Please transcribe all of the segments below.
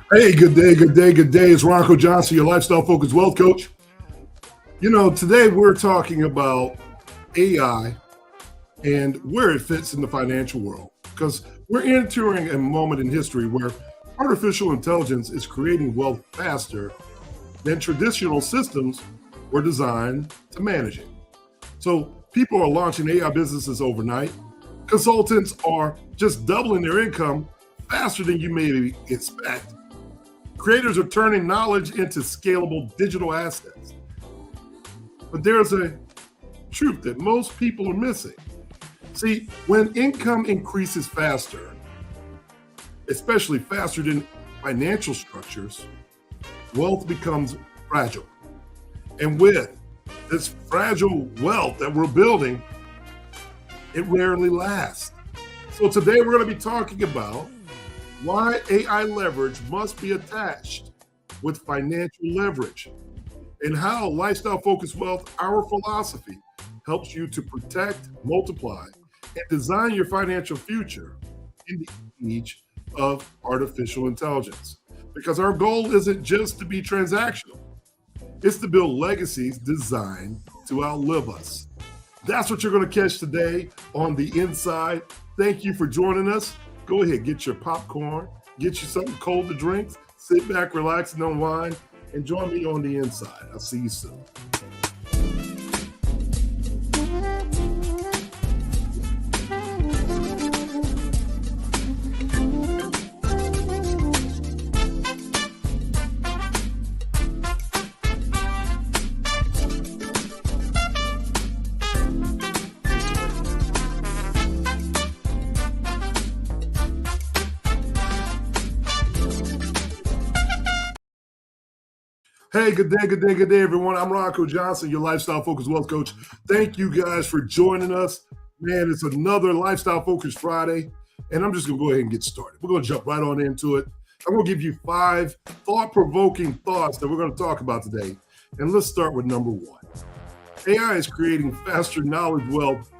Hey, good day, good day, good day. It's Ronco Johnson, your lifestyle focused wealth coach. Today we're talking about AI and where it fits in the financial world because we're entering a moment in history where artificial intelligence is creating wealth faster than traditional systems were designed to manage it. So people are launching AI businesses overnight. Consultants are just doubling their income faster than you may expect. Creators are turning knowledge into scalable digital assets. But there's a truth that most people are missing. See, when income increases faster, especially faster than financial structures, wealth becomes fragile. And with this fragile wealth that we're building, it rarely lasts. So today we're going to be talking about why AI leverage must be attached with financial leverage, and how lifestyle-focused wealth, our philosophy, helps you to protect, multiply, and design your financial future in the age of artificial intelligence. Because our goal isn't just to be transactional, it's to build legacies designed to outlive us. That's what you're going to catch today on The Inside. Thank you for joining us. Go ahead, get your popcorn, get you something cold to drink, sit back, relax, and unwind, and join me on The Inside. I'll see you soon. Hey, good day, good day, good day, everyone. I'm Ronco Johnson, your lifestyle-focused wealth coach. Thank you guys for joining us. Man, it's another Lifestyle-Focused Friday, and I'm just going to go ahead and get started. We're going to jump right on into it. I'm going to give you 5 thought-provoking thoughts that we're going to talk about today, and let's start with number 1. AI is creating faster knowledge wealth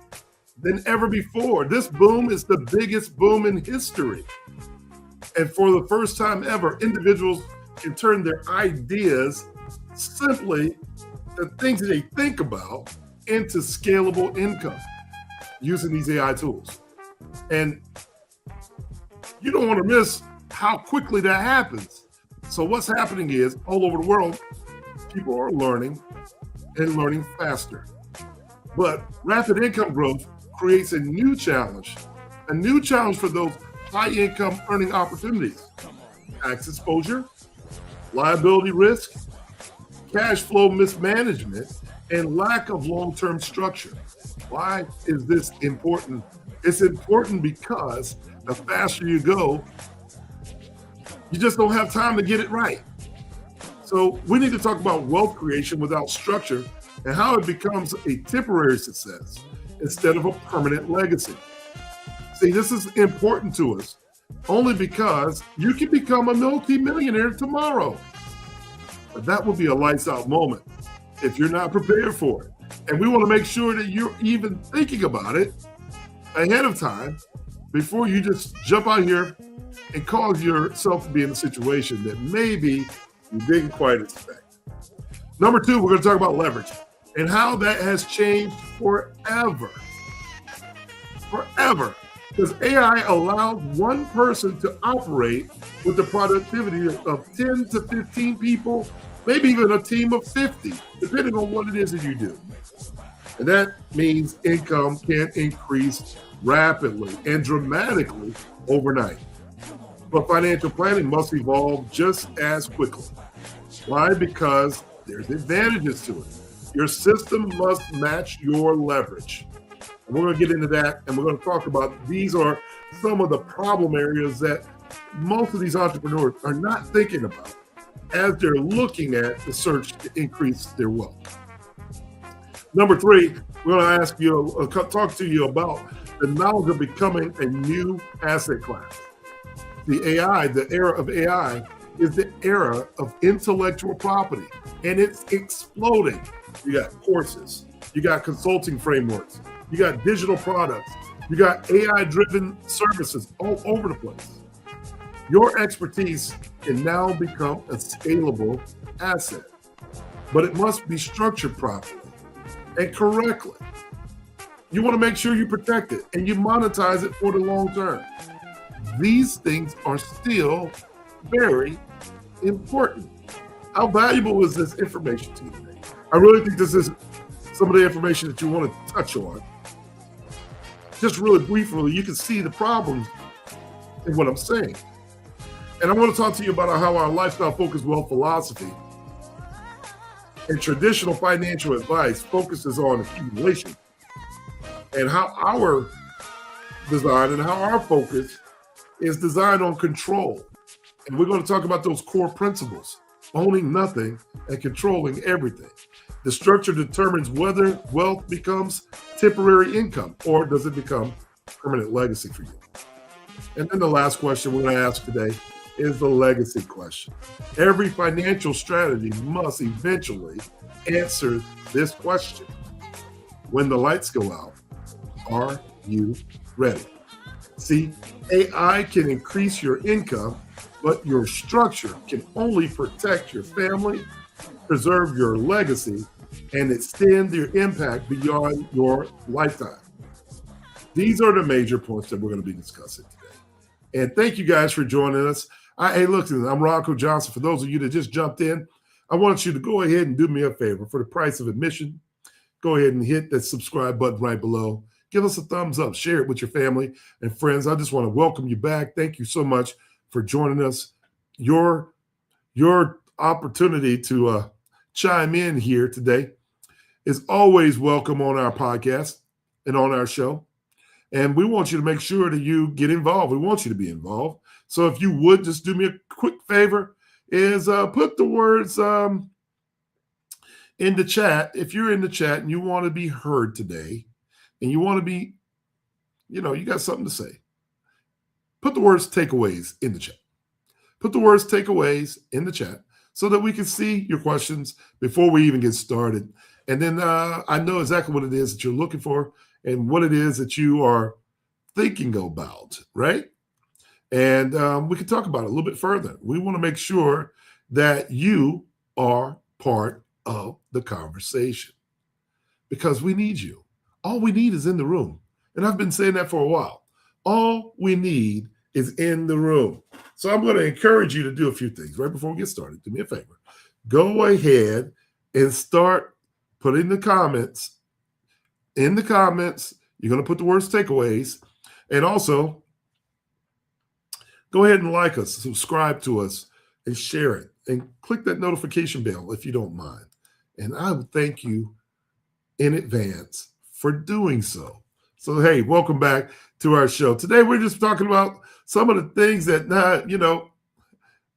than ever before. This boom is the biggest boom in history, and for the first time ever, individuals can turn their ideas, simply the things that they think about, into scalable income using these AI tools. And you don't want to miss how quickly that happens. So what's happening is all over the world, people are learning and learning faster. But rapid income growth creates a new challenge for those high income earning opportunities: tax exposure, liability risk, cash flow mismanagement, and lack of long-term structure. Why is this important? It's important because the faster you go, you just don't have time to get it right. So we need to talk about wealth creation without structure and how it becomes a temporary success instead of a permanent legacy. See, this is important to us only because you can become a multi-millionaire tomorrow. But that will be a lights out moment if you're not prepared for it. And we want to make sure that you're even thinking about it ahead of time before you just jump out here and cause yourself to be in a situation that maybe you didn't quite expect. Number 2, we're going to talk about leverage and how that has changed forever. Forever. Because AI allows one person to operate with the productivity of 10 to 15 people, maybe even a team of 50, depending on what it is that you do. And that means income can increase rapidly and dramatically overnight. But financial planning must evolve just as quickly. Why? Because there's advantages to it. Your system must match your leverage. And we're going to get into that, and we're going to talk about these are some of the problem areas that most of these entrepreneurs are not thinking about as they're looking at the search to increase their wealth. Number 3, we're going to talk to you about the knowledge of becoming a new asset class. The AI, the era of AI, is the era of intellectual property, and it's exploding. You got courses, you got consulting frameworks, you got digital products, you got AI-driven services all over the place. Your expertise can now become a scalable asset, but it must be structured properly and correctly. You want to make sure you protect it and you monetize it for the long term. These things are still very important. How valuable is this information to you today? I really think this is some of the information that you want to touch on. Just really briefly, you can see the problems in what I'm saying. And I want to talk to you about how our lifestyle focused wealth philosophy and traditional financial advice focuses on accumulation, and how our design and how our focus is designed on control. And we're going to talk about those core principles: owning nothing and controlling everything. The structure determines whether wealth becomes temporary income or does it become permanent legacy for you. And then the last question we're going to ask today is the legacy question. Every financial strategy must eventually answer this question. When the lights go out, are you ready? See, AI can increase your income, but your structure can only protect your family, preserve your legacy, and extend your impact beyond your lifetime. These are the major points that we're going to be discussing today. And thank you guys for joining us. Hey, look, I'm Ronco Johnson. For those of you that just jumped in, I want you to go ahead and do me a favor. For the price of admission, go ahead and hit that subscribe button right below. Give us a thumbs up. Share it with your family and friends. I just want to welcome you back. Thank you so much for joining us. Your opportunity to chime in here today is always welcome on our podcast and on our show. And we want you to make sure that you get involved. We want you to be involved. So if you would just do me a quick favor, is put the words in the chat. If you're in the chat and you want to be heard today and you want to be, you got something to say, put the words takeaways in the chat. Put the words takeaways in the chat so that we can see your questions before we even get started. And then I know exactly what it is that you're looking for and what it is that you are thinking about, right? And we can talk about it a little bit further. We want to make sure that you are part of the conversation because we need you. All we need is in the room. And I've been saying that for a while. All we need is in the room. So I'm going to encourage you to do a few things right before we get started. Do me a favor. Go ahead and start putting the comments. In the comments, you're going to put the words takeaways. And also, go ahead and like us, subscribe to us, and share it. And click that notification bell if you don't mind. And I would thank you in advance for doing so. So, hey, welcome back to our show. Today, we're just talking about some of the things that,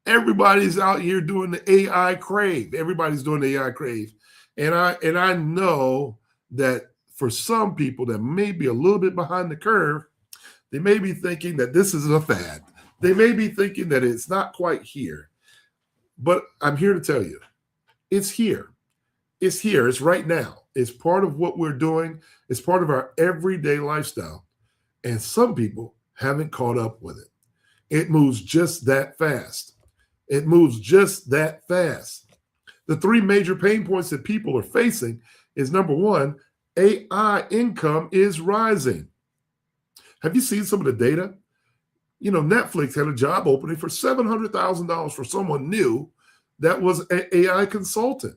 everybody's out here doing the AI crave. Everybody's doing the AI crave. And I know that for some people that may be a little bit behind the curve, they may be thinking that this is a fad. They may be thinking that it's not quite here. But I'm here to tell you, it's here. It's here. It's right now. It's part of what we're doing. It's part of our everyday lifestyle. And some people haven't caught up with it. It moves just that fast. It moves just that fast. The three major pain points that people are facing is, number one, AI income is rising. Have you seen some of the data? Netflix had a job opening for $700,000 for someone new that was an AI consultant,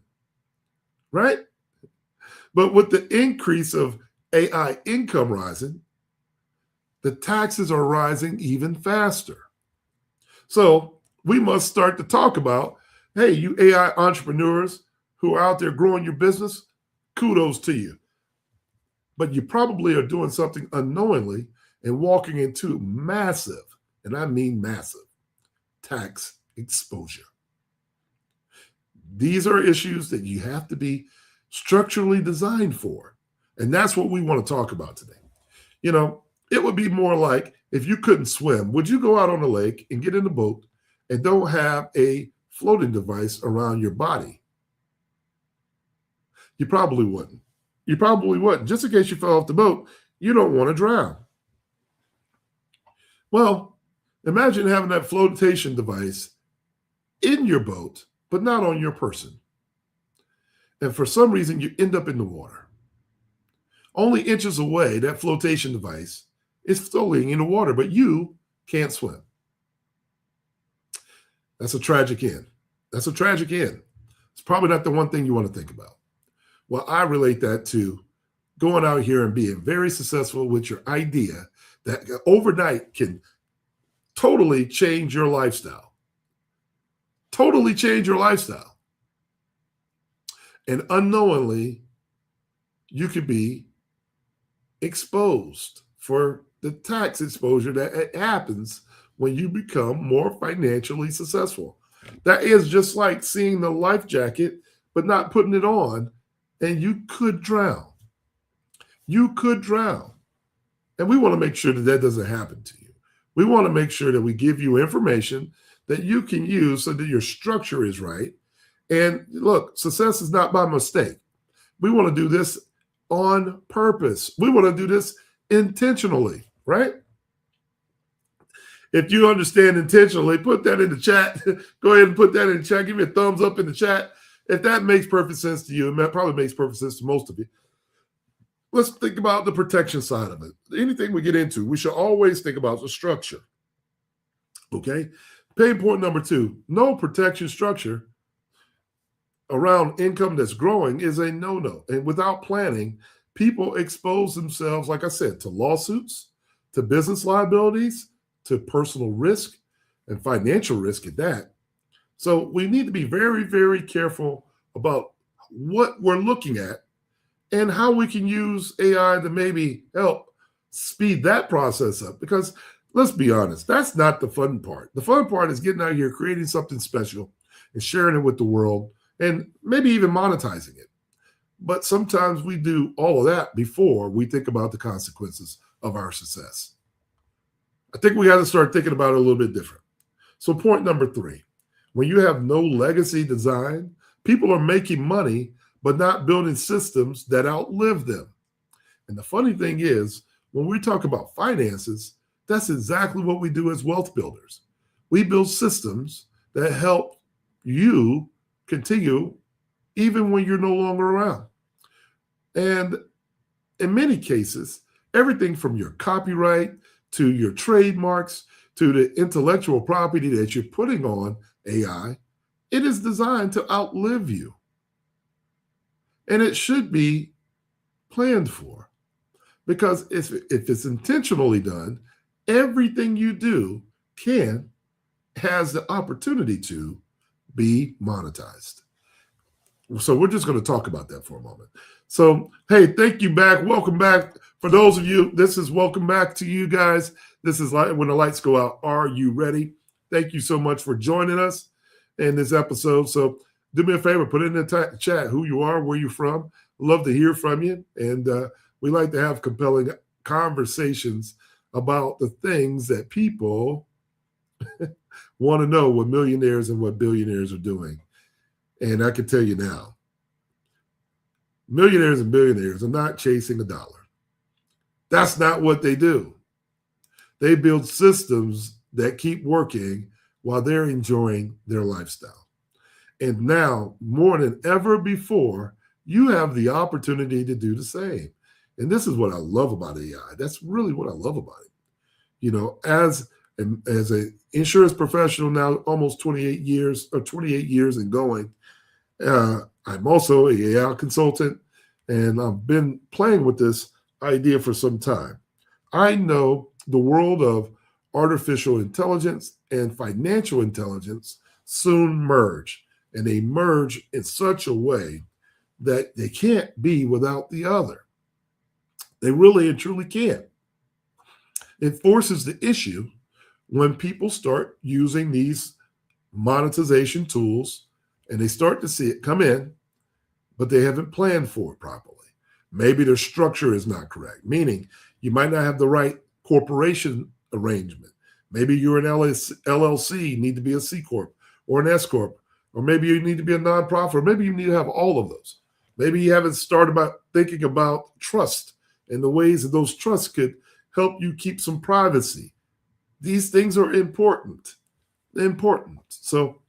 right? But with the increase of AI income rising, the taxes are rising even faster. So we must start to talk about, hey, you AI entrepreneurs who are out there growing your business, kudos to you. But you probably are doing something unknowingly and walking into massive, and I mean massive, tax exposure. These are issues that you have to be structurally designed for. And that's what we want to talk about today. It would be more like if you couldn't swim, would you go out on a lake and get in a boat and don't have a floating device around your body? You probably wouldn't. You probably wouldn't. Just in case you fell off the boat, you don't want to drown. Well, Imagine having that flotation device in your boat, but not on your person. And for some reason, you end up in the water. Only inches away, that flotation device is floating in the water, but you can't swim. That's a tragic end. That's a tragic end. It's probably not the one thing you want to think about. Well, I relate that to going out here and being very successful with your idea that overnight can totally change your lifestyle. Totally change your lifestyle. And unknowingly, you could be exposed for the tax exposure that happens when you become more financially successful. That is just like seeing the life jacket, but not putting it on, and you could drown. You could drown. And we want to make sure that that doesn't happen to you. We want to make sure that we give you information that you can use so that your structure is right. And look, success is not by mistake. We want to do this on purpose. We want to do this intentionally, right? If you understand intentionally, put that in the chat. Go ahead and put that in the chat. Give me a thumbs up in the chat. If that makes perfect sense to you, and that probably makes perfect sense to most of you. Let's think about the protection side of it. Anything we get into, we should always think about the structure. Okay? Pain point number 2, no protection structure around income that's growing is a no-no. And without planning, people expose themselves, like I said, to lawsuits, to business liabilities, to personal risk, and financial risk at that. So we need to be very, very careful about what we're looking at and how we can use AI to maybe help speed that process up. Because let's be honest, that's not the fun part. The fun part is getting out here, creating something special and sharing it with the world and maybe even monetizing it. But sometimes we do all of that before we think about the consequences of our success. I think we got to start thinking about it a little bit different. So point number 3, when you have no legacy design, people are making money but not building systems that outlive them. And the funny thing is, when we talk about finances, that's exactly what we do as wealth builders. We build systems that help you continue even when you're no longer around. And in many cases, everything from your copyright to your trademarks to the intellectual property that you're putting on AI, it is designed to outlive you. And it should be planned for, because if it's intentionally done, everything you do has the opportunity to be monetized. So we're just going to talk about that for a moment. So, hey, thank you back. Welcome back. For those of you, this is welcome back to you guys. This is like when the lights go out. Are you ready? Thank you so much for joining us in this episode. So do me a favor, put it in the chat who you are, where you're from. Love to hear from you. And we like to have compelling conversations about the things that people want to know what millionaires and what billionaires are doing. And I can tell you now, millionaires and billionaires are not chasing a dollar. That's not what they do. They build systems that keep working while they're enjoying their lifestyle. And now, more than ever before, you have the opportunity to do the same. And this is what I love about AI. That's really what I love about it. You know, as an insurance professional now, almost 28 years and going, I'm also an AI consultant, and I've been playing with this idea for some time. I know the world of artificial intelligence and financial intelligence soon merge, and they merge in such a way that they can't be without the other. They really and truly can't. It forces the issue when people start using these monetization tools and they start to see it come in, but they haven't planned for it properly. Maybe their structure is not correct, meaning you might not have the right corporation arrangement. Maybe you're an LLC, need to be a C Corp or an S Corp, or maybe you need to be a nonprofit, or maybe you need to have all of those. Maybe you haven't started thinking about trust and the ways that those trusts could help you keep some privacy. These things are important. Important. So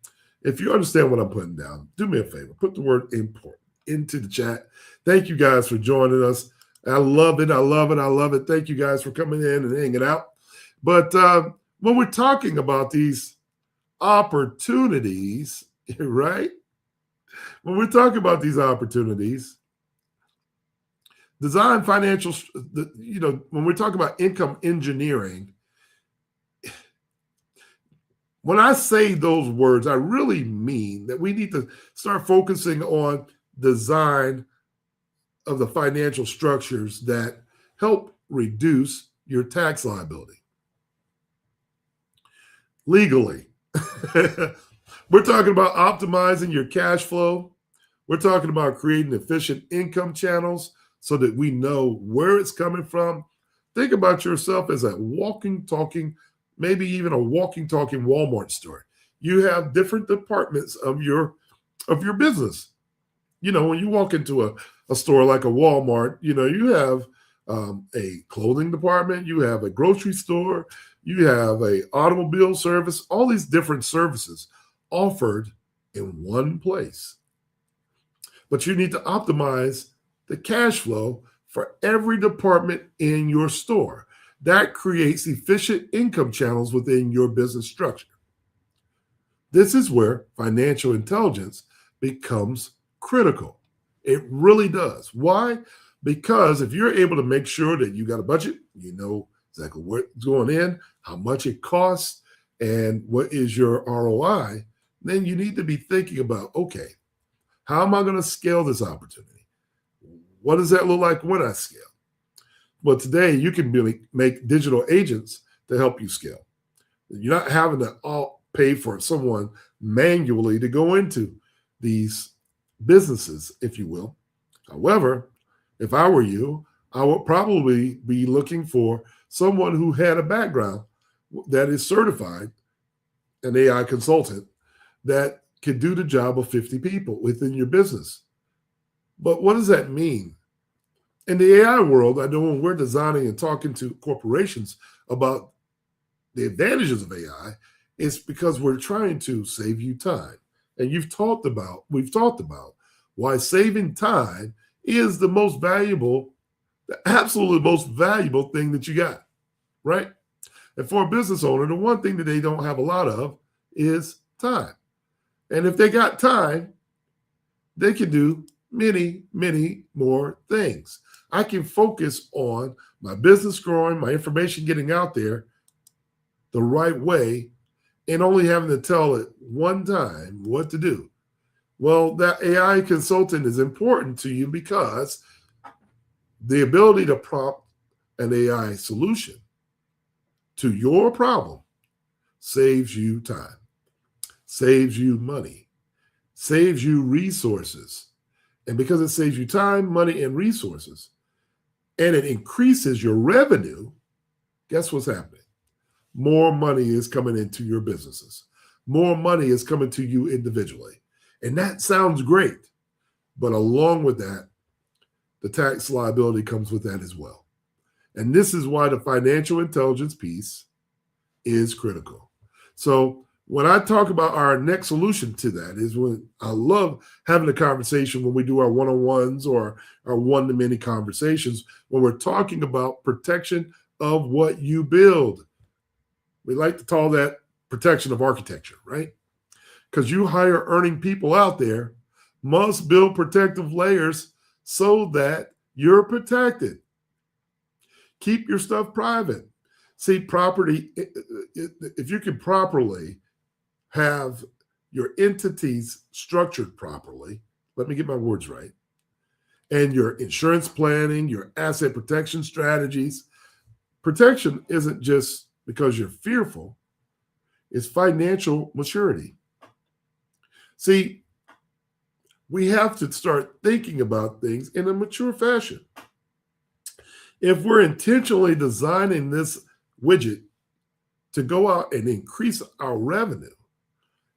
if you understand what I'm putting down, do me a favor. Put the word important into the chat. Thank you guys for joining us. I love it. I love it. I love it. Thank you guys for coming in and hanging out. But when we're talking about these opportunities, right? When we're talking about these opportunities, design financial, when we're talking about income engineering, when I say those words, I really mean that we need to start focusing on design of the financial structures that help reduce your tax liability legally. We're talking about optimizing your cash flow. We're talking about creating efficient income channels so that we know where it's coming from. Think about yourself as a walking, talking, maybe even a walking, talking Walmart store. You have different departments of your business. When you walk into a store like a Walmart, you have a clothing department, you have a grocery store, you have a automobile service, all these different services offered in one place. But you need to optimize the cash flow for every department in your store. That creates efficient income channels within your business structure. This is where financial intelligence becomes critical. It really does. Why? Because if you're able to make sure that you got a budget, you know exactly what's going in, how much it costs, and what is your ROI, then you need to be thinking about, okay, how am I going to scale this opportunity? What does that look like when I scale? Well, today you can really make digital agents to help you scale. You're not having to all pay for someone manually to go into these businesses, if you will. However, if I were you, I would probably be looking for someone who had a background that is certified, an AI consultant, that could do the job of 50 people within your business. But what does that mean? In the AI world, I know when we're designing and talking to corporations about the advantages of AI, it's because we're trying to save you time. And we've talked about why saving time is the most valuable, the absolute most valuable thing that you got, right? And for a business owner, the one thing that they don't have a lot of is time. And if they got time, they can do many, many more things. I can focus on my business growing, my information getting out there the right way, and only having to tell it one time what to do. Well, that AI consultant is important to you because the ability to prompt an AI solution to your problem saves you time, saves you money, saves you resources. And because it saves you time, money, and resources, and it increases your revenue, guess what's happening? More money is coming into your businesses. More money is coming to you individually. And that sounds great. But along with that, the tax liability comes with that as well. And this is why the financial intelligence piece is critical. So when I talk about our next solution to that is when I love having a conversation when we do our one-on-ones or our one-to-many conversations, when we're talking about protection of what you build. We like to call that protection of architecture, right? Because you hire earning people out there must build protective layers so that you're protected. Keep your stuff private. See, property, if you can properly have your entities structured properly, let me get my words right, and your insurance planning, your asset protection strategies, protection isn't just because you're fearful, it's financial maturity. See, we have to start thinking about things in a mature fashion. If we're intentionally designing this widget to go out and increase our revenue,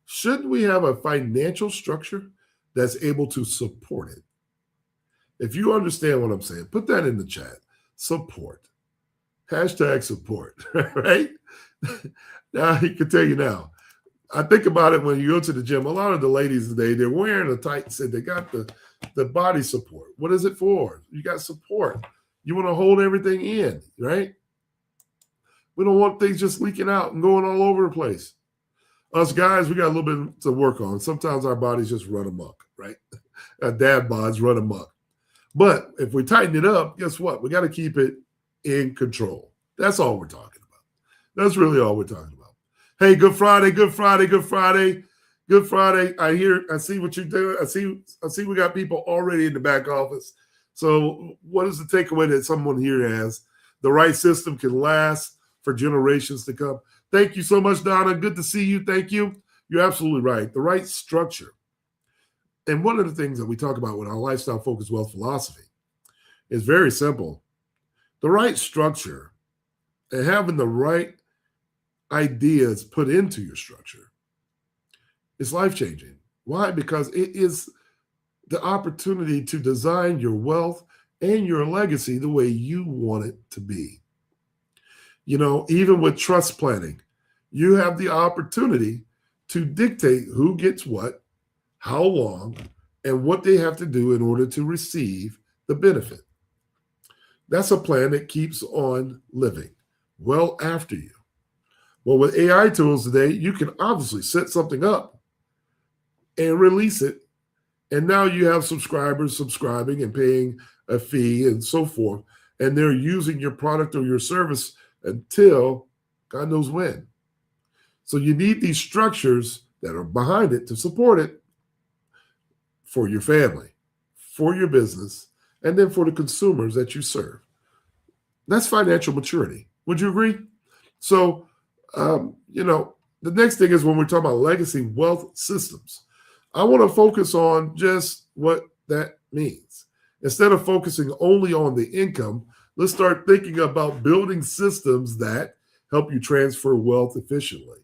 shouldn't we have a financial structure that's able to support it? If you understand what I'm saying, put that in the chat. Support. Hashtag support, right? Now, he can tell you now. I think about it when you go to the gym. A lot of the ladies today, they're wearing a tight set. They got the body support. What is it for? You got support. You want to hold everything in, right? We don't want things just leaking out and going all over the place. Us guys, we got a little bit to work on. Sometimes our bodies just run amok, right? Our dad bods run amok. But if we tighten it up, guess what? We got to keep it in control. That's all we're talking about. That's really all we're talking about. Hey, good Friday, good Friday, good Friday, good Friday. I see what you're doing. I see we got people already in the back office. So what is the takeaway that someone here has? The right system can last for generations to come. Thank you so much, Donna. Good to see you. Thank you. You're absolutely right. The right structure. And one of the things that we talk about with our lifestyle focused wealth philosophy is very simple. The right structure and having the right ideas put into your structure is life-changing. Why? Because it is the opportunity to design your wealth and your legacy the way you want it to be. You know, even with trust planning, you have the opportunity to dictate who gets what, how long, and what they have to do in order to receive the benefit. That's a plan that keeps on living well after you. Well, with AI tools today, you can obviously set something up and release it. And now you have subscribers subscribing and paying a fee and so forth. And they're using your product or your service until God knows when. So you need these structures that are behind it to support it for your family, for your business, and then for the consumers that you serve. That's financial maturity. Would you agree? So, the next thing is when we're talking about legacy wealth systems, I want to focus on just what that means. Instead of focusing only on the income, let's start thinking about building systems that help you transfer wealth efficiently,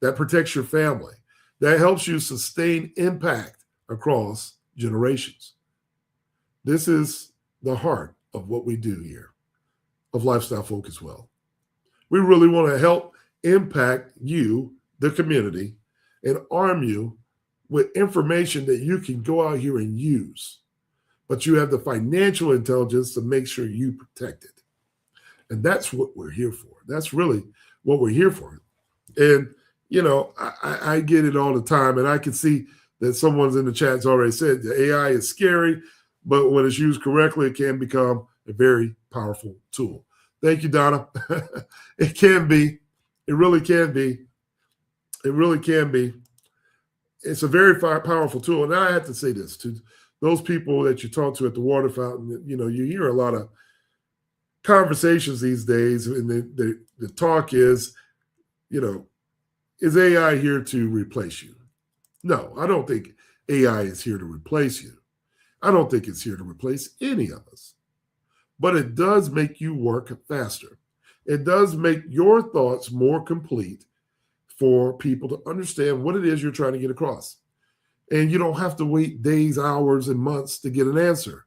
that protects your family, that helps you sustain impact across generations. This is the heart of what we do here of Lifestyle Focused Wealth. We really want to help impact you, the community, and arm you with information that you can go out here and use. But you have the financial intelligence to make sure you protect it. And that's what we're here for. That's really what we're here for. And, I get it all the time. And I can see that someone's in the chat's already said the AI is scary, but when it's used correctly, it can become a very powerful tool. Thank you, Donna. It can be. It really can be. It really can be. It's a very powerful tool. And I have to say this to those people that you talk to at the water fountain. You hear a lot of conversations these days, and the talk is, is AI here to replace you? No, I don't think AI is here to replace you. I don't think it's here to replace any of us. But it does make you work faster. It does make your thoughts more complete for people to understand what it is you're trying to get across. And you don't have to wait days, hours, and months to get an answer.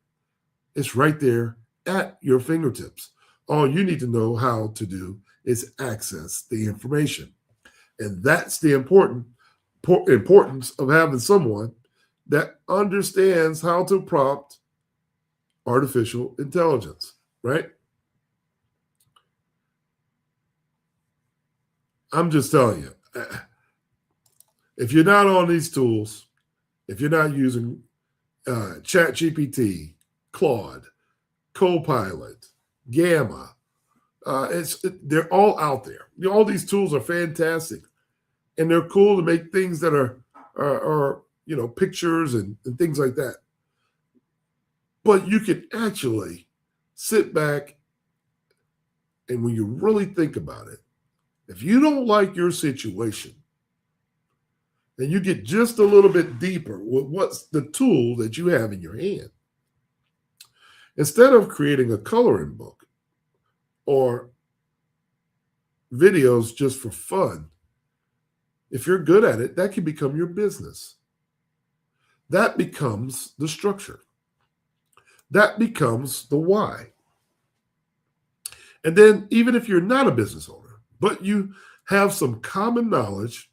It's right there at your fingertips. All you need to know how to do is access the information. And that's the importance of having someone that understands how to prompt artificial intelligence, right? I'm just telling you, if you're not on these tools, if you're not using ChatGPT, Claude, Copilot, Gamma, they're all out there. All these tools are fantastic, and they're cool to make things that are pictures and things like that. But you can actually sit back, and when you really think about it, if you don't like your situation, then you get just a little bit deeper with what's the tool that you have in your hand. Instead of creating a coloring book or videos just for fun, if you're good at it, that can become your business. That becomes the structure. That becomes the why. And then even if you're not a business owner, but you have some common knowledge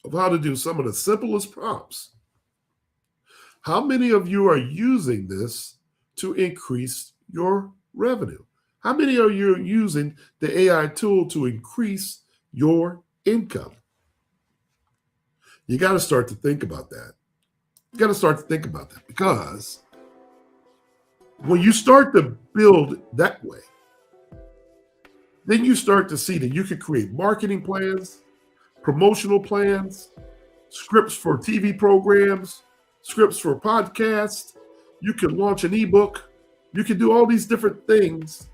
of how to do some of the simplest prompts. How many of you are using this to increase your revenue? How many of you are using the AI tool to increase your income? You got to start to think about that. You got to start to think about that, because when you start to build that way, then you start to see that you can create marketing plans, promotional plans, scripts for TV programs, scripts for podcasts. You can launch an ebook. You can do all these different things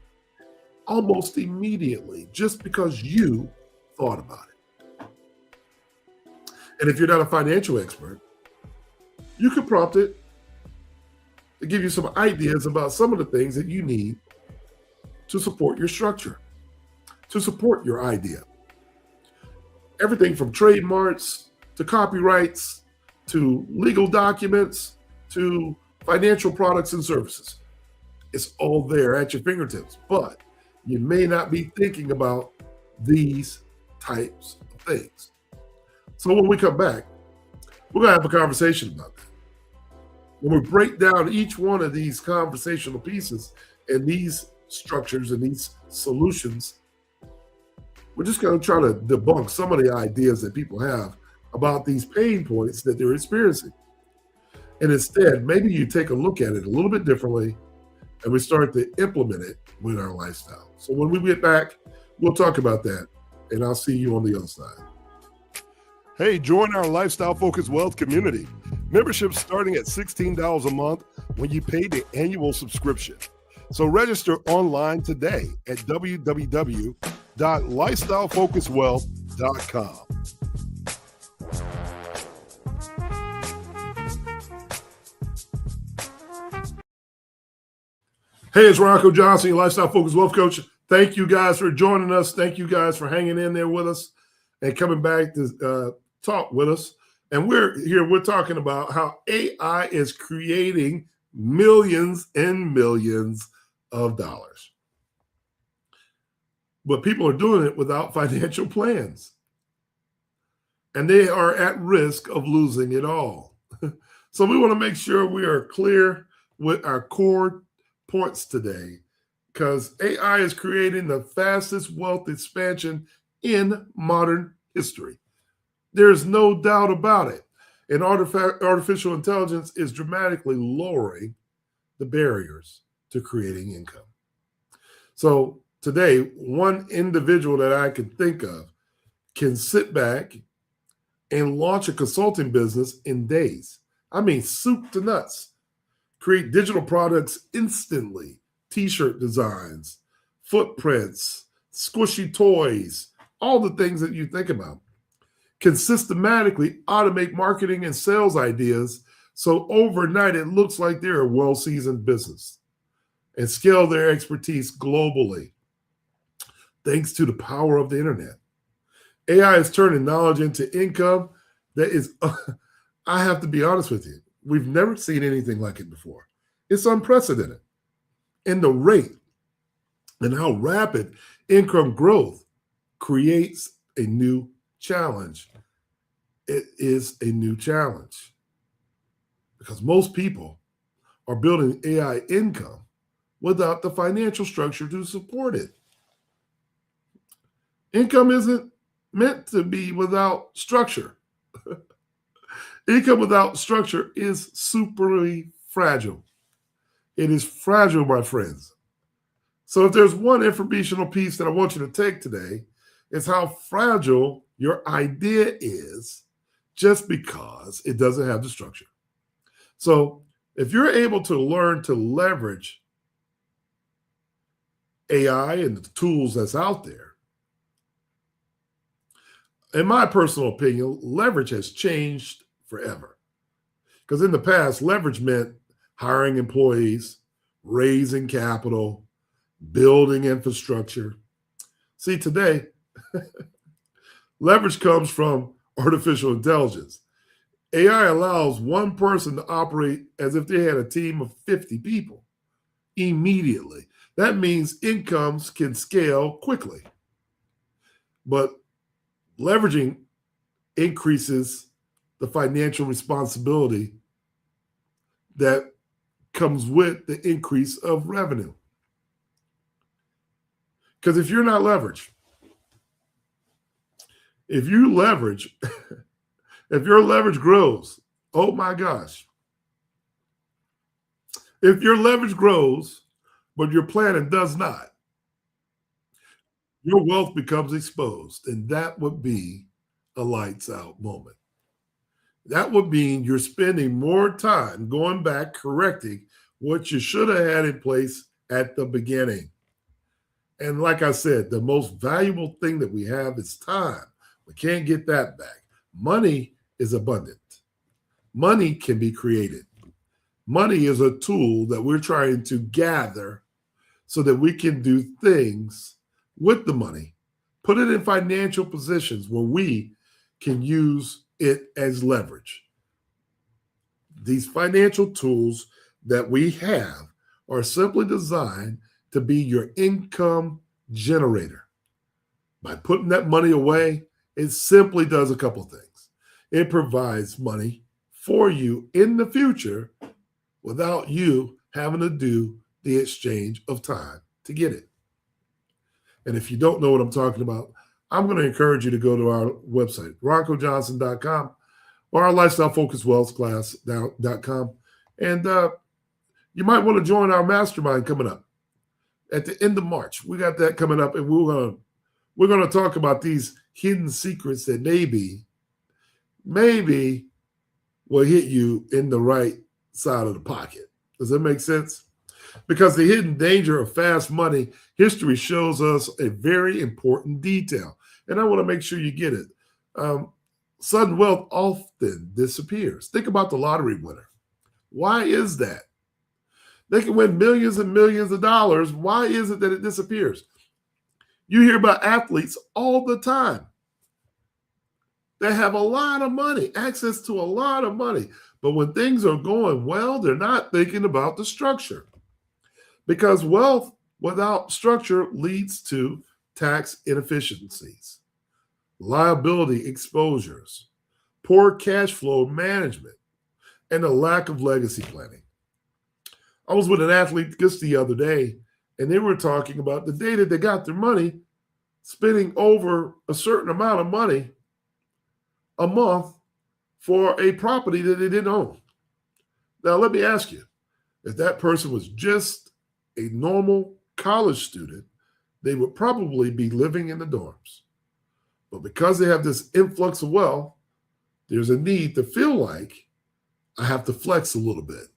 almost immediately just because you thought about it. And if you're not a financial expert, you can prompt it to give you some ideas about some of the things that you need to support your structure, to support your idea. Everything from trademarks to copyrights to legal documents to financial products and services. It's all there at your fingertips, but you may not be thinking about these types of things. So when we come back, we're going to have a conversation about that. When we break down each one of these conversational pieces and these structures and these solutions, we're just going to try to debunk some of the ideas that people have about these pain points that they're experiencing. And instead, maybe you take a look at it a little bit differently and we start to implement it with our lifestyle. So when we get back, we'll talk about that, and I'll see you on the other side. Hey, join our Lifestyle Focused Wealth community. Membership starting at $16 a month when you pay the annual subscription. So register online today at www.lifestylefocusedwealth.com. Hey, it's Ronco Johnson, your Lifestyle Focused Wealth Coach. Thank you guys for joining us. Thank you guys for hanging in there with us and coming back to talk with us. And we're talking about how AI is creating millions and millions of dollars. But people are doing it without financial plans. And they are at risk of losing it all. So we want to make sure we are clear with our core points today, because AI is creating the fastest wealth expansion in modern history. There's no doubt about it. And artificial intelligence is dramatically lowering the barriers to creating income. So today, one individual that I can think of can sit back and launch a consulting business in days. I mean, soup to nuts. Create digital products instantly, t-shirt designs, footprints, squishy toys, all the things that you think about. Can systematically automate marketing and sales ideas so overnight it looks like they're a well-seasoned business, and scale their expertise globally thanks to the power of the internet. AI is turning knowledge into income that is, I have to be honest with you, we've never seen anything like it before. It's unprecedented. And the rate and how rapid income growth creates a new challenge. It is a new challenge because most people are building AI income without the financial structure to support it. Income isn't meant to be without structure. Income without structure is superly fragile. It is fragile, my friends. So if there's one informational piece that I want you to take today, it's how fragile your idea is just because it doesn't have the structure. So if you're able to learn to leverage AI and the tools that's out there, in my personal opinion, leverage has changed forever. Because in the past, leverage meant hiring employees, raising capital, building infrastructure. See, today, leverage comes from artificial intelligence. AI allows one person to operate as if they had a team of 50 people immediately. That means incomes can scale quickly. But leveraging increases the financial responsibility that comes with the increase of revenue. Because if you're not leveraged, if you leverage, if your leverage grows, oh my gosh. If your leverage grows, but your planning does not, your wealth becomes exposed. And that would be a lights out moment. That would mean you're spending more time going back, correcting what you should have had in place at the beginning. And like I said, the most valuable thing that we have is time. We can't get that back. Money is abundant. Money can be created. Money is a tool that we're trying to gather so that we can do things with the money, put it in financial positions where we can use it as leverage. These financial tools that we have are simply designed to be your income generator. By putting that money away, it simply does a couple things. It provides money for you in the future without you having to do the exchange of time to get it. And if you don't know what I'm talking about, I'm going to encourage you to go to our website, roncojohnson.com, or our lifestyle focused wealth class.com. And you might want to join our mastermind coming up at the end of March. We got that coming up, and we're going to talk about these hidden secrets that maybe will hit you in the right side of the pocket. Does that make sense? Because the hidden danger of fast money, history shows us a very important detail. And I want to make sure you get it. Sudden wealth often disappears. Think about the lottery winner. Why is that? They can win millions and millions of dollars. Why is it that it disappears? You hear about athletes all the time. They have a lot of money, access to a lot of money. But when things are going well, they're not thinking about the structure. Because wealth without structure leads to tax inefficiencies, liability exposures, poor cash flow management, and a lack of legacy planning. I was with an athlete just the other day, and they were talking about the day that they got their money, spending over a certain amount of money a month for a property that they didn't own. Now, let me ask you, if that person was just a normal college student, they would probably be living in the dorms. But because they have this influx of wealth, there's a need to feel like I have to flex a little bit.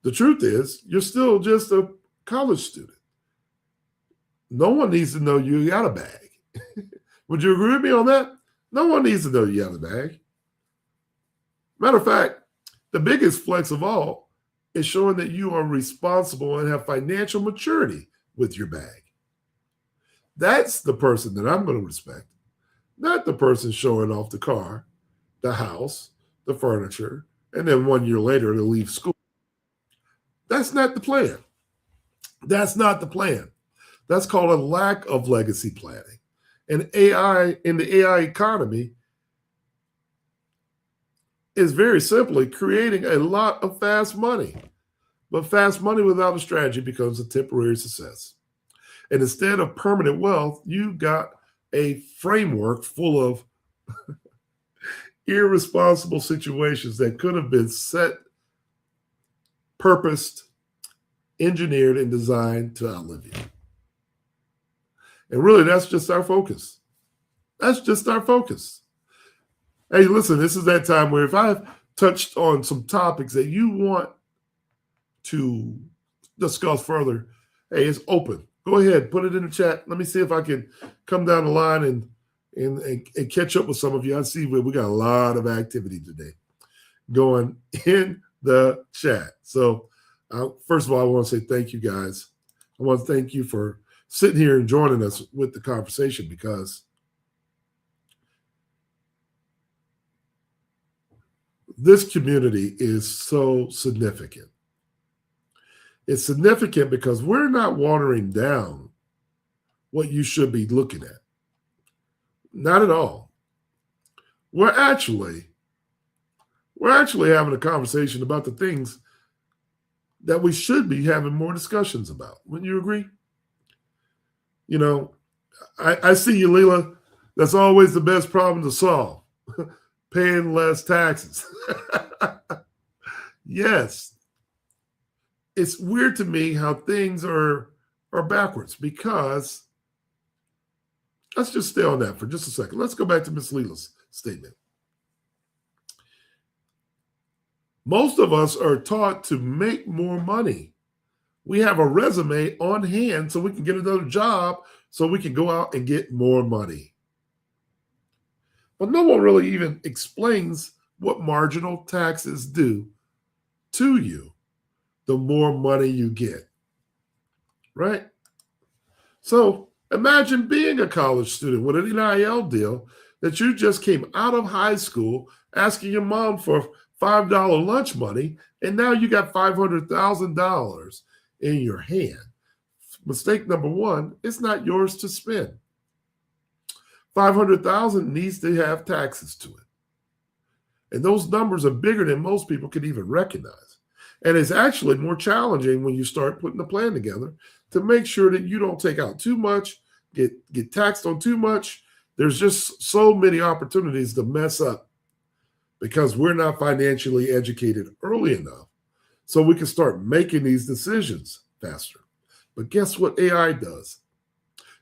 The truth is, you're still just a college student. No one needs to know you got a bag. Would you agree with me on that? No one needs to know you have a bag. Matter of fact, the biggest flex of all is showing that you are responsible and have financial maturity with your bag. That's the person that I'm going to respect, not the person showing off the car, the house, the furniture, and then 1 year later to leave school. That's not the plan. That's not the plan. That's called a lack of legacy planning. And AI in the AI economy is very simply creating a lot of fast money. But fast money without a strategy becomes a temporary success. And instead of permanent wealth, you've got a framework full of irresponsible situations that could have been set, purposed, engineered, and designed to outlive you. And really, that's just our focus. That's just our focus. Hey, listen, this is that time where if I've touched on some topics that you want to discuss further, hey, it's open. Go ahead, put it in the chat. Let me see if I can come down the line and catch up with some of you. I see we got a lot of activity today going in the chat. So first of all, I want to say thank you, guys. I want to thank you for sitting here and joining us with the conversation, because this community is so significant. It's significant because we're not watering down what you should be looking at. Not at all. We're actually having a conversation about the things that we should be having more discussions about. Wouldn't you agree? You know, I see you, Leela. That's always the best problem to solve. Paying less taxes. Yes. It's weird to me how things are backwards because let's just stay on that for just a second. Let's go back to Miss Leela's statement. Most of us are taught to make more money. We have a resume on hand so we can get another job so we can go out and get more money. But no one really even explains what marginal taxes do to you the more money you get, right? So imagine being a college student with an NIL deal that you just came out of high school asking your mom for $5 lunch money, and now you got $500,000 in your hand. Mistake number one, it's not yours to spend. $500,000 needs to have taxes to it. And those numbers are bigger than most people can even recognize. And it's actually more challenging when you start putting a plan together to make sure that you don't take out too much, get taxed on too much. There's just so many opportunities to mess up because we're not financially educated early enough so we can start making these decisions faster. But guess what AI does?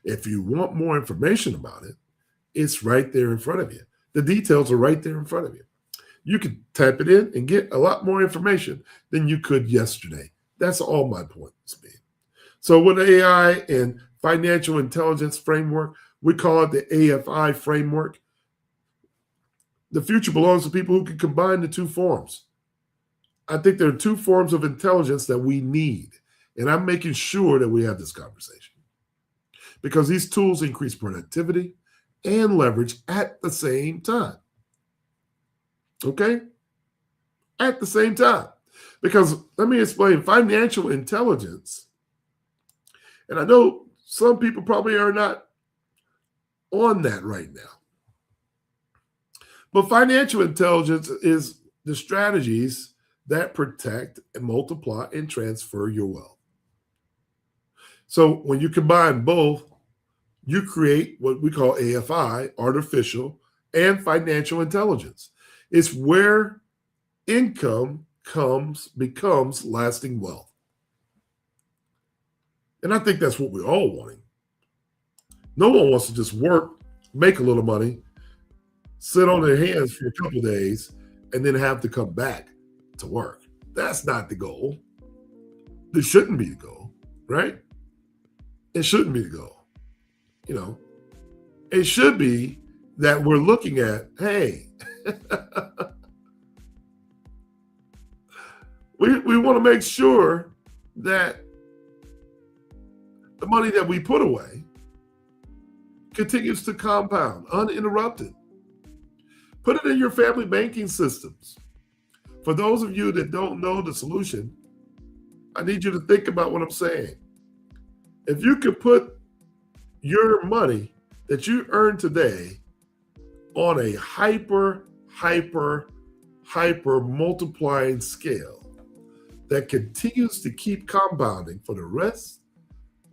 If you want more information about it, it's right there in front of you. The details are right there in front of you. You can type it in and get a lot more information than you could yesterday. That's all my point is being. So with AI and financial intelligence framework, we call it the AFI framework. The future belongs to people who can combine the two forms. I think there are two forms of intelligence that we need. And I'm making sure that we have this conversation because these tools increase productivity and leverage at the same time. Okay? At the same time. Because let me explain financial intelligence. And I know some people probably are not on that right now. But financial intelligence is the strategies that protect and multiply and transfer your wealth. So when you combine both, you create what we call AFI, artificial and financial intelligence. It's where income becomes lasting wealth. And I think that's what we're all wanting. No one wants to just work, make a little money, sit on their hands for a couple of days, and then have to come back to work. That's not the goal. This shouldn't be the goal, right? It shouldn't be the goal. You know, it should be that we're looking at, hey, we want to make sure that the money that we put away continues to compound uninterrupted. Put it in your family banking systems. For those of you that don't know the solution, I need you to think about what I'm saying. If you could put your money that you earn today on a hyper multiplying scale that continues to keep compounding for the rest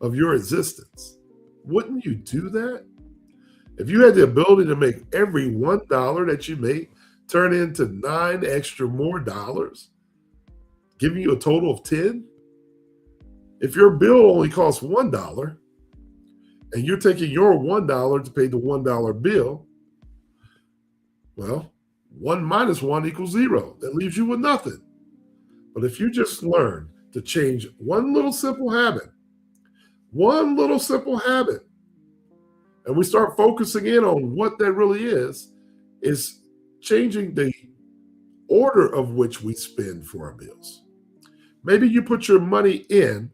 of your existence, wouldn't you do that? If you had the ability to make every $1 that you make turn into 9 extra more dollars, giving you a total of 10, if your bill only costs $1 and you're taking your $1 to pay the $1 bill, well, 1 minus 1 equals 0. That leaves you with nothing. But if you just learn to change one little simple habit, and we start focusing in on what that really is changing the order of which we spend for our bills. Maybe you put your money in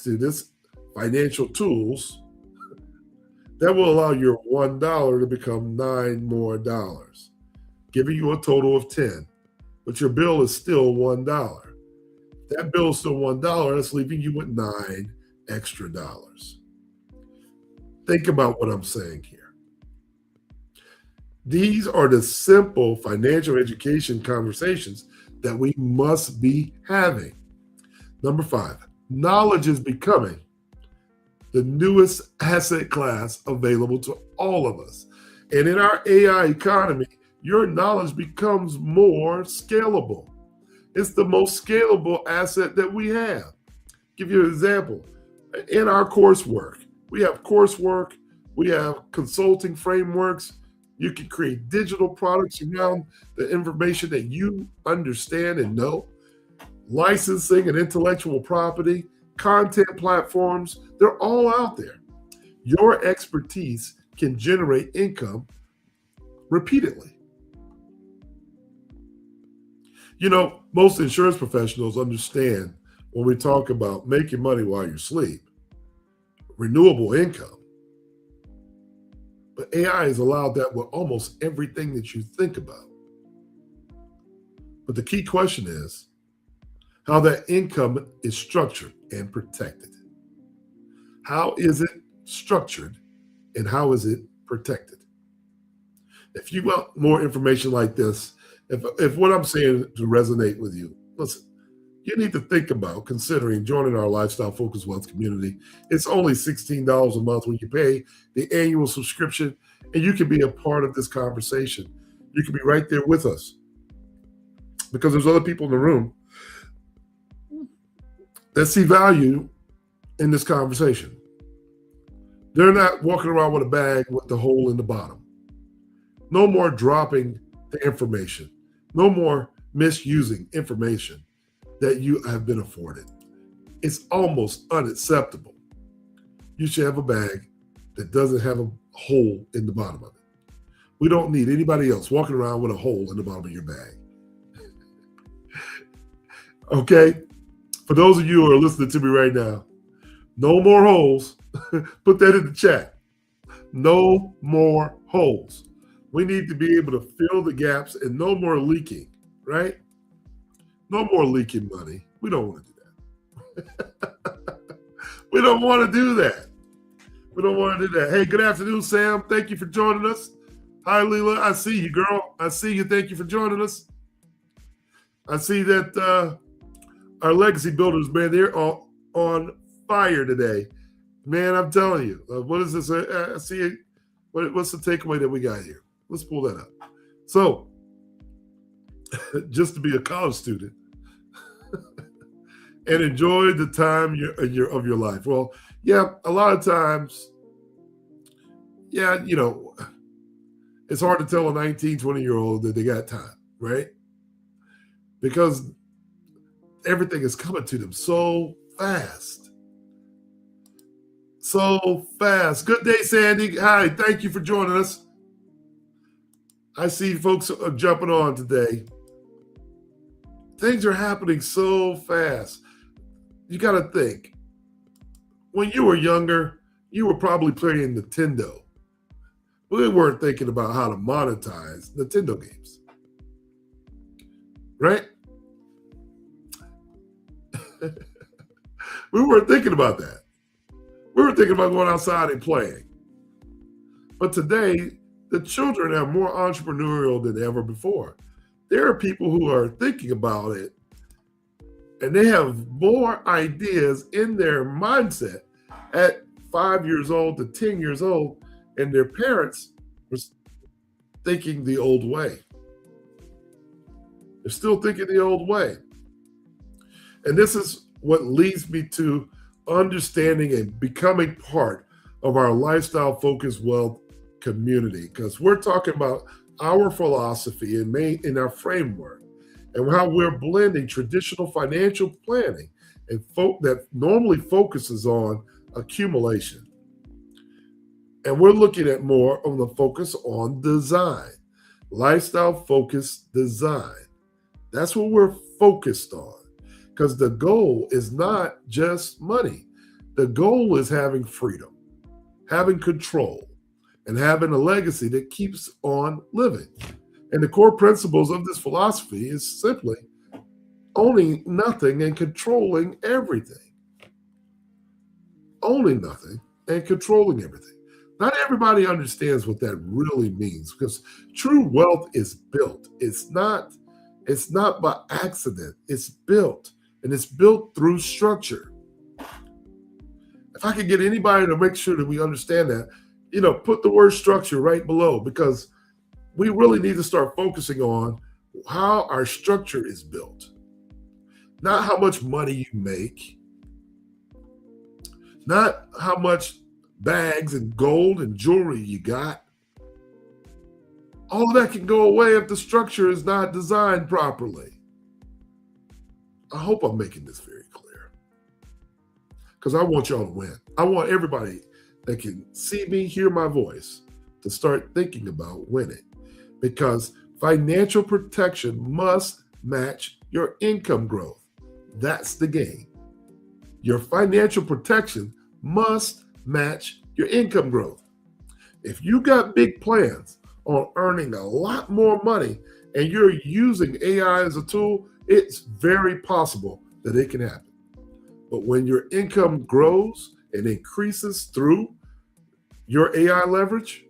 to this financial tools that will allow your $1 to become 9 more dollars, giving you a total of 10. But your bill is still $1. That bill is still $1. That's leaving you with 9 extra dollars. Think about what I'm saying here. These are the simple financial education conversations that we must be having. Number 5, knowledge is becoming the newest asset class available to all of us. And in our AI economy, your knowledge becomes more scalable. It's the most scalable asset that we have. Give you an example. In our coursework, we have consulting frameworks. You can create digital products around the information that you understand and know. Licensing and intellectual property, content platforms, they're all out there. Your expertise can generate income repeatedly. You know, most insurance professionals understand when we talk about making money while you sleep, renewable income. But AI has allowed that with almost everything that you think about. But the key question is how that income is structured and protected. How is it structured and how is it protected? If you want more information like this, if what I'm saying to resonate with you, listen, you need to think about considering joining our Lifestyle Focused Wealth community. It's only $16 a month when you pay the annual subscription, and you can be a part of this conversation. You can be right there with us because there's other people in the room that see value in this conversation. They're not walking around with a bag with the hole in the bottom. No more dropping the information. No more misusing information that you have been afforded. It's almost unacceptable. You should have a bag that doesn't have a hole in the bottom of it. We don't need anybody else walking around with a hole in the bottom of your bag. Okay? For those of you who are listening to me right now, no more holes. Put that in the chat. No more holes. We need to be able to fill the gaps and no more leaking, right? No more leaking money. We don't want to do that. We don't want to do that. We don't want to do that. Hey, good afternoon, Sam. Thank you for joining us. Hi, Leela. I see you, girl. I see you. Thank you for joining us. I see that our legacy builders, man, they're all on fire today. Man, I'm telling you. What is this? I see it. What's the takeaway that we got here? Let's pull that up. So, just to be a college student and enjoy the time of your life. Well, yeah, a lot of times, yeah, you know, it's hard to tell a 19, 20-year-old that they got time, right? Because everything is coming to them so fast. So fast. Good day, Sandy. Hi, thank you for joining us. I see folks are jumping on today. Things are happening so fast. You got to think. When you were younger, you were probably playing Nintendo. We weren't thinking about how to monetize Nintendo games. Right? We weren't thinking about that. We were thinking about going outside and playing. But today, the children are more entrepreneurial than ever before. There are people who are thinking about it, and they have more ideas in their mindset at 5 years old to 10 years old, and their parents were thinking the old way. They're still thinking the old way. And this is what leads me to understanding and becoming part of our Lifestyle Focused Wealth community, because we're talking about our philosophy in our framework and how we're blending traditional financial planning and that normally focuses on accumulation. And we're looking at more of the focus on design, lifestyle focused design. That's what we're focused on, because the goal is not just money. The goal is having freedom, having control, and having a legacy that keeps on living. And the core principles of this philosophy is simply owning nothing and controlling everything. Owning nothing and controlling everything. Not everybody understands what that really means because true wealth is built. It's not by accident. It's built, and it's built through structure. If I could get anybody to make sure that we understand that, put the word structure right below, because we really need to start focusing on how our structure is built, not how much money you make, not how much bags and gold and jewelry you got. All of that can go away if the structure is not designed properly. I hope I'm making this very clear, because I want y'all to win. I want everybody that can see me, hear my voice, to start thinking about winning, because financial protection must match your income growth. That's the game. Your financial protection must match your income growth. If you got big plans on earning a lot more money and you're using AI as a tool, it's very possible that it can happen. But when your income grows and increases through your AI leverage,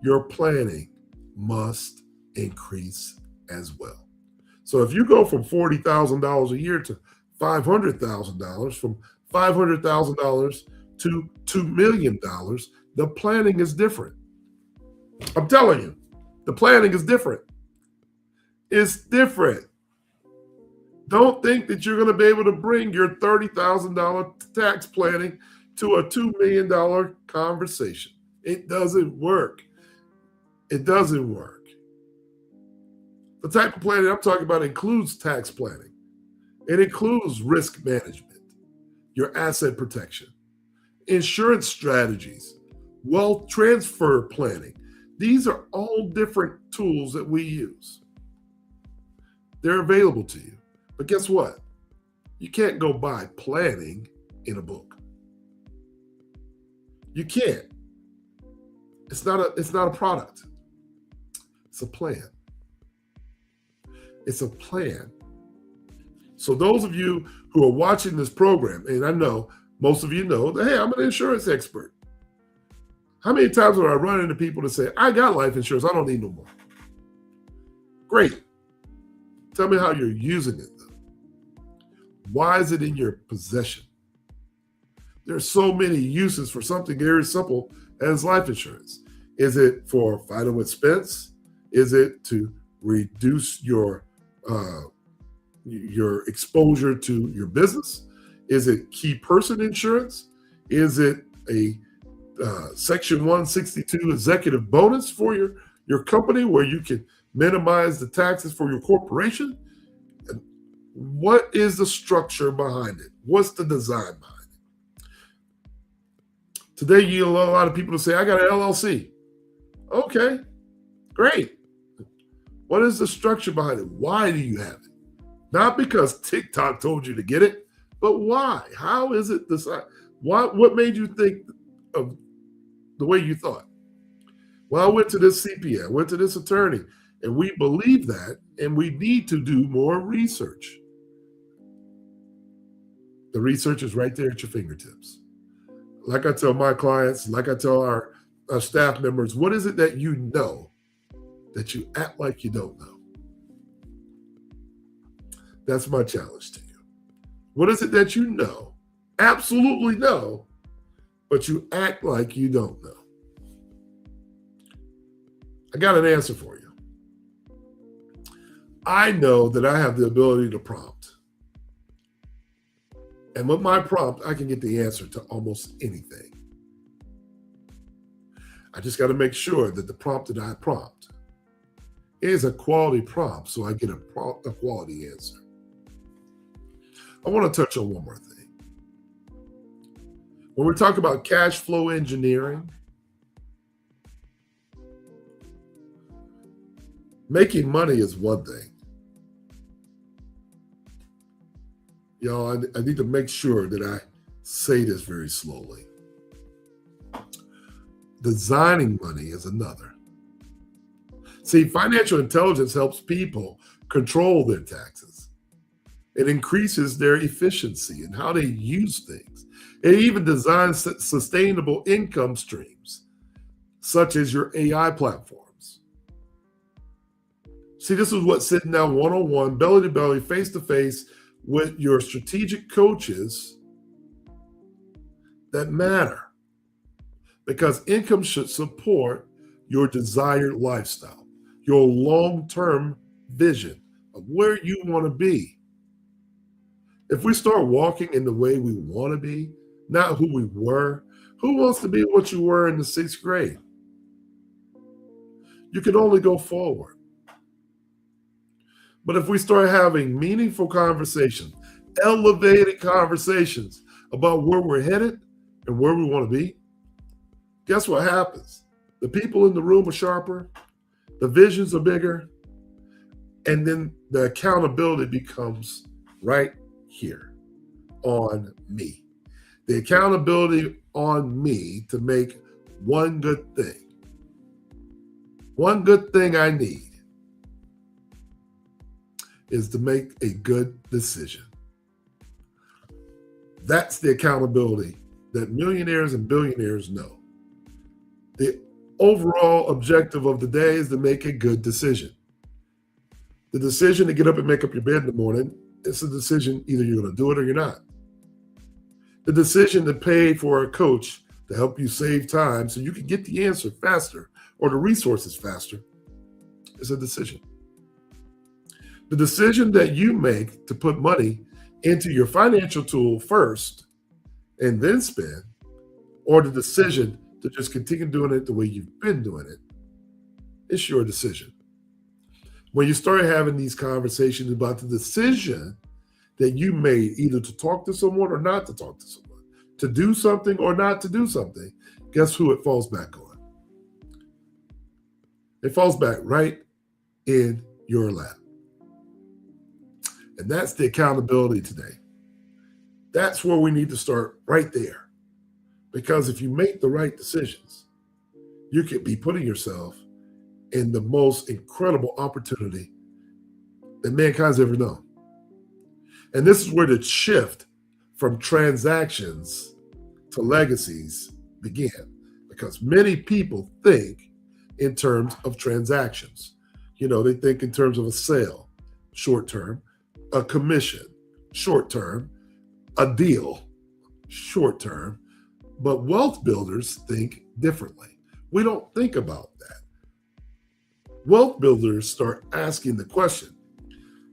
your planning must increase as well. So if you go from $40,000 a year to $500,000, from $500,000 to $2 million, the planning is different. I'm telling you, the planning is different. It's different. Don't think that you're going to be able to bring your $30,000 tax planning to a $2 million conversation. It doesn't work. It doesn't work. The type of planning I'm talking about includes tax planning. It includes risk management, your asset protection, insurance strategies, wealth transfer planning. These are all different tools that we use. They're available to you. But guess what? You can't go buy planning in a book. You can't. It's not a product. It's a plan. It's a plan. So those of you who are watching this program, and I know most of you know that, hey, I'm an insurance expert. How many times have I run into people that say, I got life insurance, I don't need no more? Great. Tell me how you're using it, though. Why is it in your possession? There's so many uses for something very simple as life insurance. Is it for final expense? Is it to reduce your exposure to your business? Is it key person insurance? Is it a Section 162 executive bonus for your company where you can minimize the taxes for your corporation? What is the structure behind it? What's the design behind it? Today, you allow a lot of people to say, I got an LLC. Okay, great. What is the structure behind it? Why do you have it? Not because TikTok told you to get it, but why? How is it decided? What made you think of the way you thought? Well, I went to this CPA, I went to this attorney, and we believe that, and we need to do more research. The research is right there at your fingertips. Like I tell my clients, like I tell our staff members, what is it that you know that you act like you don't know? That's my challenge to you. What is it that you know, absolutely know, but you act like you don't know? I got an answer for you. I know that I have the ability to prompt. And with my prompt, I can get the answer to almost anything. I just got to make sure that the prompt that I prompt is a quality prompt so I get a quality answer. I want to touch on one more thing. When we talk about cash flow engineering, making money is one thing. Y'all, I need to make sure that I say this very slowly. Designing money is another. See, financial intelligence helps people control their taxes. It increases their efficiency and how they use things. It even designs sustainable income streams such as your AI platforms. See, this is what sitting down one-on-one, belly to belly, face to face with your strategic coaches that matter, because income should support your desired lifestyle, your long-term vision of where you want to be. If we start walking in the way we want to be, not who we were, who wants to be what you were in the 6th grade? You can only go forward. But if we start having meaningful conversations, elevated conversations about where we're headed and where we want to be, guess what happens? The people in the room are sharper, the visions are bigger, and then the accountability becomes right here on me. The accountability on me to make one good thing. One good thing I need is to make a good decision. That's the accountability that millionaires and billionaires know. The overall objective of the day is to make a good decision. The decision to get up and make up your bed in the morning, it's a decision either you're going to do it or you're not. The decision to pay for a coach to help you save time so you can get the answer faster or the resources faster is a decision. The decision that you make to put money into your financial tool first and then spend, or the decision to just continue doing it the way you've been doing it, it's your decision. When you start having these conversations about the decision that you made either to talk to someone or not to talk to someone, to do something or not to do something, guess who it falls back on? It falls back right in your lap. And that's the accountability today. That's where we need to start, right there. Because if you make the right decisions, you could be putting yourself in the most incredible opportunity that mankind's ever known. And this is where the shift from transactions to legacies began, because many people think in terms of transactions. You know, they think in terms of a sale, short term, a commission, short term, a deal, short term. But wealth builders think differently. We don't think about that. Wealth builders start asking the question,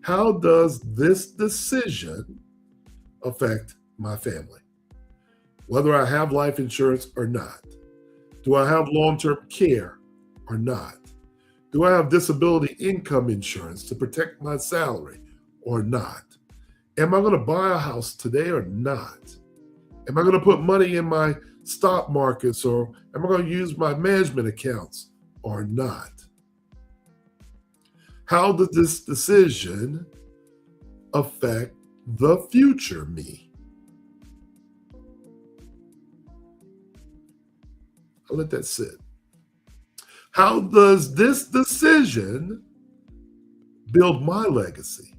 how does this decision affect my family? Whether I have life insurance or not. Do I have long-term care or not? Do I have disability income insurance to protect my salary or not? Am I going to buy a house today or not? Am I going to put money in my stock markets, or am I going to use my management accounts or not? How does this decision affect the future me? I'll let that sit. How does this decision build my legacy?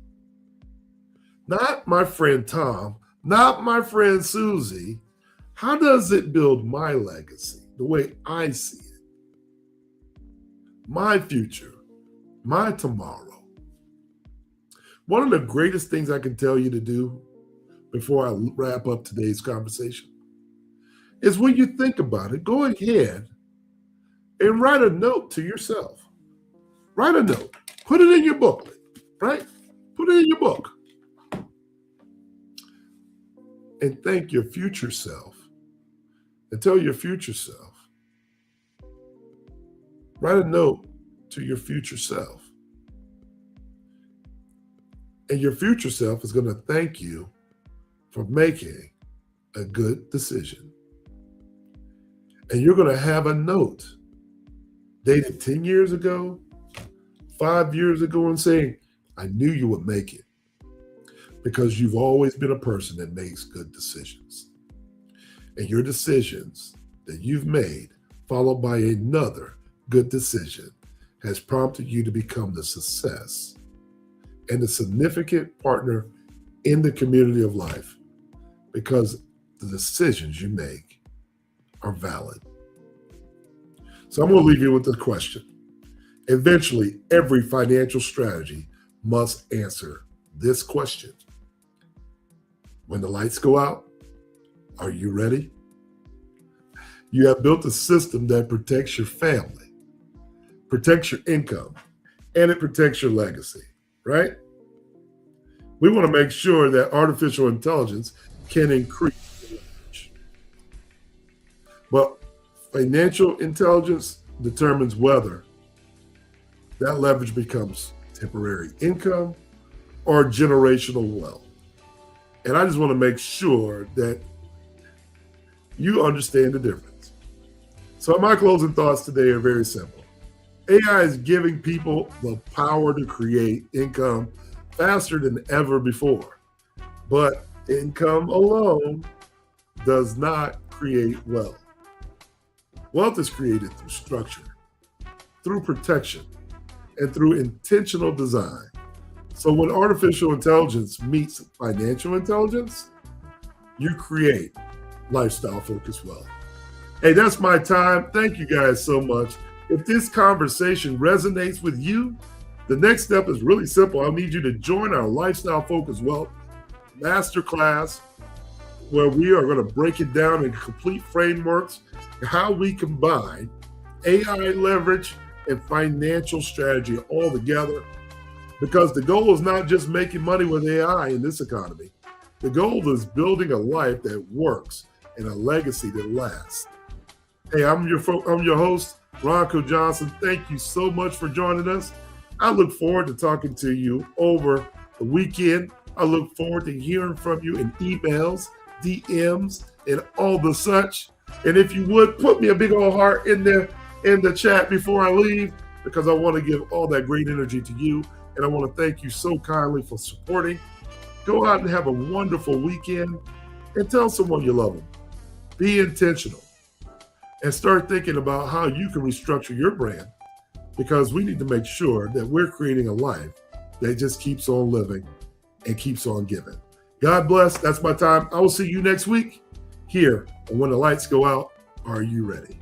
Not my friend Tom, not my friend Susie. How does it build my legacy, the way I see it? My future, my tomorrow. One of the greatest things I can tell you to do before I wrap up today's conversation is, when you think about it, go ahead and write a note to yourself. Write a note. Put it in your booklet, right? Put it in your book. And thank your future self. And tell your future self. Write a note to your future self. And your future self is going to thank you for making a good decision. And you're going to have a note dated 10 years ago, 5 years ago, and saying, I knew you would make it, because you've always been a person that makes good decisions. And your decisions that you've made, followed by another good decision, has prompted you to become the success and a significant partner in the community of life, because the decisions you make are valid. So I'm going to leave you with this question. Eventually, every financial strategy must answer this question. When the lights go out, are you ready? You have built a system that protects your family, protects your income, and it protects your legacy, right? We want to make sure that artificial intelligence can increase the leverage. But financial intelligence determines whether that leverage becomes temporary income or generational wealth. And I just want to make sure that you understand the difference. So my closing thoughts today are very simple. AI is giving people the power to create income faster than ever before. But income alone does not create wealth. Wealth is created through structure, through protection, and through intentional design. So when artificial intelligence meets financial intelligence, you create lifestyle-focused wealth. Hey, that's my time. Thank you guys so much. If this conversation resonates with you, the next step is really simple. I need you to join our Lifestyle-Focused Wealth Masterclass, where we are going to break it down in complete frameworks, how we combine AI leverage and financial strategy all together. Because the goal is not just making money with AI in this economy. The goal is building a life that works and a legacy that lasts. Hey, I'm your host, Ronco Johnson. Thank you so much for joining us. I look forward to talking to you over the weekend. I look forward to hearing from you in emails, DMs, and all the such. And if you would, put me a big old heart in the chat before I leave, because I want to give all that great energy to you. And I want to thank you so kindly for supporting. Go out and have a wonderful weekend and tell someone you love them. Be intentional and start thinking about how you can restructure your brand, because we need to make sure that we're creating a life that just keeps on living and keeps on giving. God bless. That's my time. I will see you next week here on When the Lights Go Out. Are you ready?